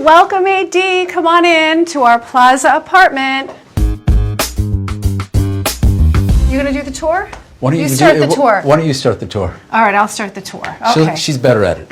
welcome AD. Come on in to our Plaza apartment. You gonna do the tour? Why don't you start the tour? Why don't you start the tour? All right, I'll start the tour. Okay. She's better at it.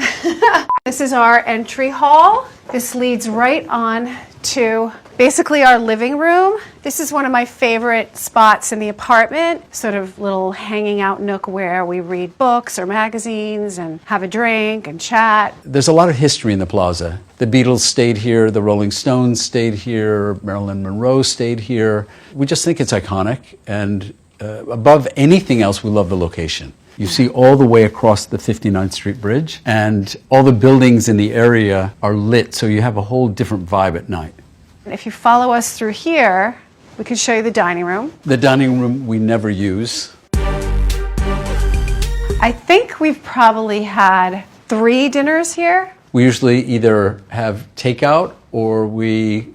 This is our entry hall. This leads right on to basically our living room. This is one of my favorite spots in the apartment, sort of little hanging out nook where we read books or magazines and have a drink and chat. There's a lot of history in the Plaza. The Beatles stayed here, the Rolling Stones stayed here, Marilyn Monroe stayed here. We just think it's iconic, and above anything else, we love the location. You see all the way across the 59th Street Bridge, and all the buildings in the area are lit, so you have a whole different vibe at night. If you follow us through here, we can show you the dining room. The dining room we never use. I think we've probably had 3 dinners here. We usually either have takeout or we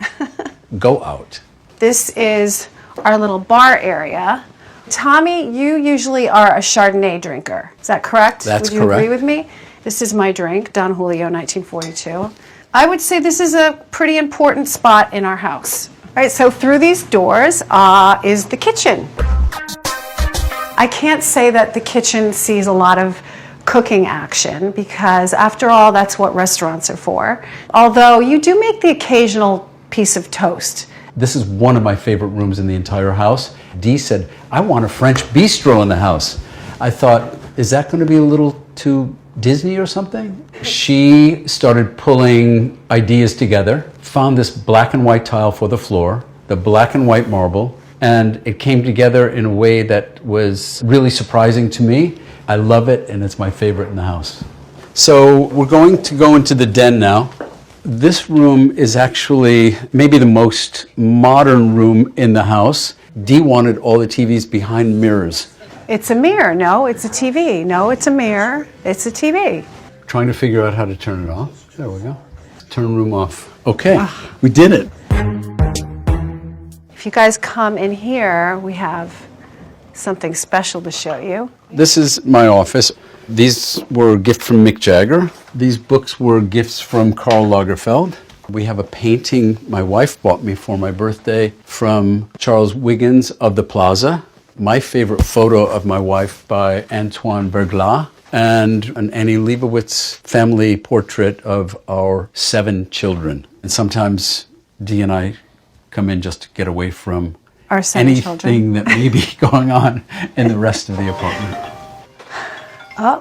go out. This is our little bar area. Tommy, you usually are a Chardonnay drinker. Is that correct? That's correct. Would you agree with me? This is my drink, Don Julio 1942. I would say this is a pretty important spot in our house. All right, so through these doors is the kitchen. I can't say that the kitchen sees a lot of cooking action because, after all, that's what restaurants are for. Although you do make the occasional piece of toast. This is one of my favorite rooms in the entire house. Dee said, I want a French bistro in the house. I thought, is that going to be a little too Disney or something? She started pulling ideas together, found this black and white tile for the floor, the black and white marble, and it came together in a way that was really surprising to me. I love it, and it's my favorite in the house. So we're going to go into the den now. This room is actually maybe the most modern room in the house. Dee wanted all the TVs behind mirrors. It's a mirror. No, it's a TV. No, it's a mirror. It's a TV. Trying to figure out how to turn it off. There we go. Turn room off. Okay, we did it. If you guys come in here, we have something special to show you. This is my office. These were a gift from Mick Jagger. These books were gifts from Karl Lagerfeld. We have a painting my wife bought me for my birthday from Charles Wiggins of the Plaza. My favorite photo of my wife by Antoine Berglas, and an Annie Leibovitz family portrait of our 7 children. And sometimes Dee and I come in just to get away from our 7 anything children that may be going on in the rest of the apartment. Oh,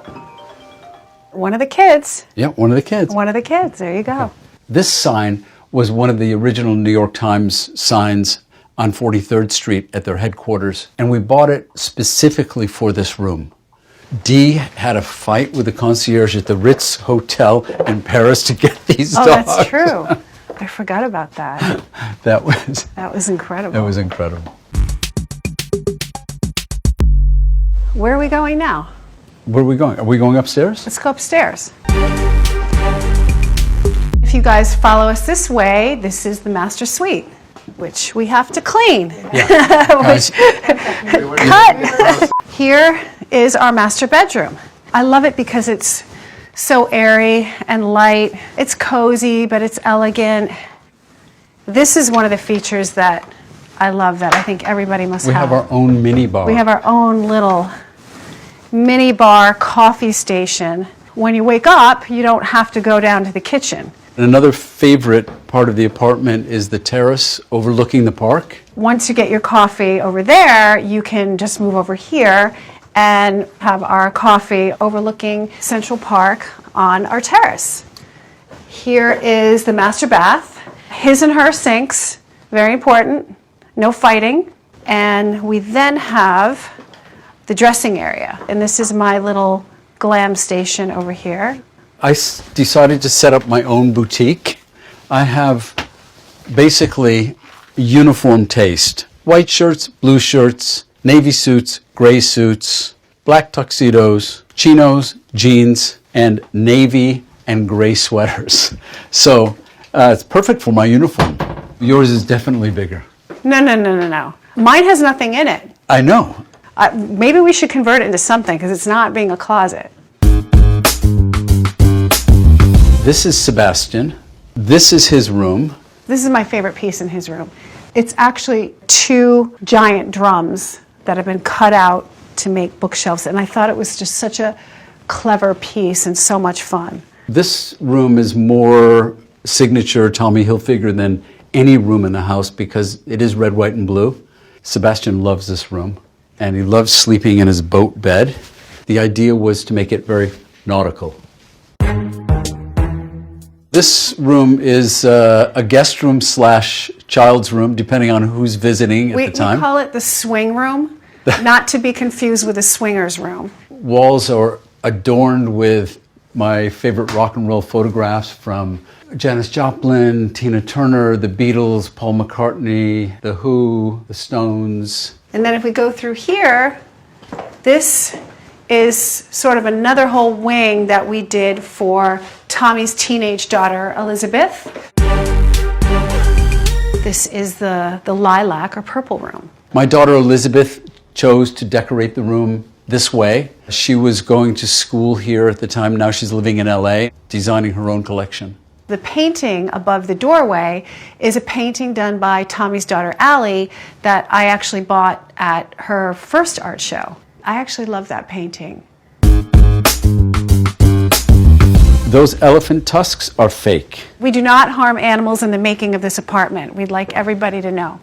one of the kids. Yeah, one of the kids. One of the kids. There you go. This sign was one of the original New York Times signs on 43rd Street at their headquarters, and we bought it specifically for this room. Dee had a fight with the concierge at the Ritz Hotel in Paris to get these dogs. Oh, that's true. I forgot about that. That was incredible. That was incredible. Where are we going now? Where are we going? Are we going upstairs? Let's go upstairs. If you guys follow us this way, this is the master suite, which we have to clean. Yeah. Cut! Here is our master bedroom. I love it because it's so airy and light. It's cozy, but it's elegant. This is one of the features that I love that I think everybody must have. We have our own mini bar. We have our own little mini bar coffee station. When you wake up, you don't have to go down to the kitchen. Another favorite part of the apartment is the terrace overlooking the park. Once you get your coffee over there, you can just move over here and have our coffee overlooking Central Park on our terrace. Here is the master bath. His and her sinks, very important, no fighting. And we then have the dressing area. And this is my little glam station over here. I decided to set up my own boutique. I have basically uniform taste. White shirts, blue shirts, navy suits, gray suits, black tuxedos, chinos, jeans, and navy and gray sweaters. So it's perfect for my uniform. Yours is definitely bigger. No. Mine has nothing in it. I know. Maybe we should convert it into something because it's not being a closet. This is Sebastian. This is his room. This is my favorite piece in his room. It's actually 2 giant drums that have been cut out to make bookshelves, and I thought it was just such a clever piece and so much fun. This room is more signature Tommy Hilfiger than any room in the house because it is red, white, and blue. Sebastian loves this room, and he loves sleeping in his boat bed. The idea was to make it very nautical. This room is a guest room / child's room, depending on who's visiting at the time. We call it the swing room, not to be confused with the swinger's room. Walls are adorned with my favorite rock and roll photographs from Janis Joplin, Tina Turner, the Beatles, Paul McCartney, The Who, the Stones. And then if we go through here, this is sort of another whole wing that we did for Tommy's teenage daughter, Elizabeth. This is the lilac or purple room. My daughter Elizabeth chose to decorate the room this way. She was going to school here at the time. Now she's living in LA, designing her own collection. The painting above the doorway is a painting done by Tommy's daughter, Allie, that I actually bought at her first art show. I actually love that painting. Those elephant tusks are fake. We do not harm animals in the making of this apartment. We'd like everybody to know.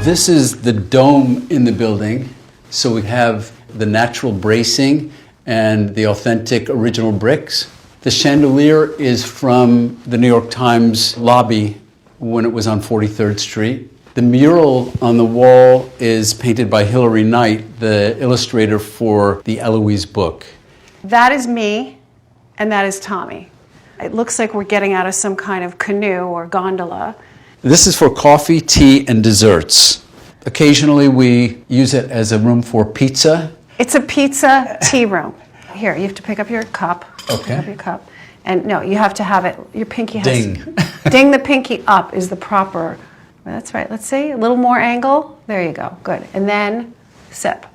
This is the dome in the building. So we have the natural bracing and the authentic original bricks. The chandelier is from the New York Times lobby when it was on 43rd Street. The mural on the wall is painted by Hilary Knight, the illustrator for the Eloise book. That is me, and that is Tommy. It looks like we're getting out of some kind of canoe or gondola. This is for coffee, tea, and desserts. Occasionally we use it as a room for pizza. It's a pizza tea room. Here, you have to pick up your cup. Okay. Pick up your cup. And no, you have to have it, your pinky has Ding. Ding the pinky up is the proper, that's right. Let's see, a little more angle. There you go, good. And then sip.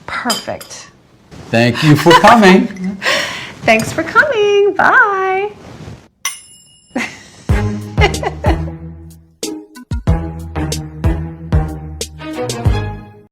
Perfect. Thank you for coming. Thanks for coming, bye.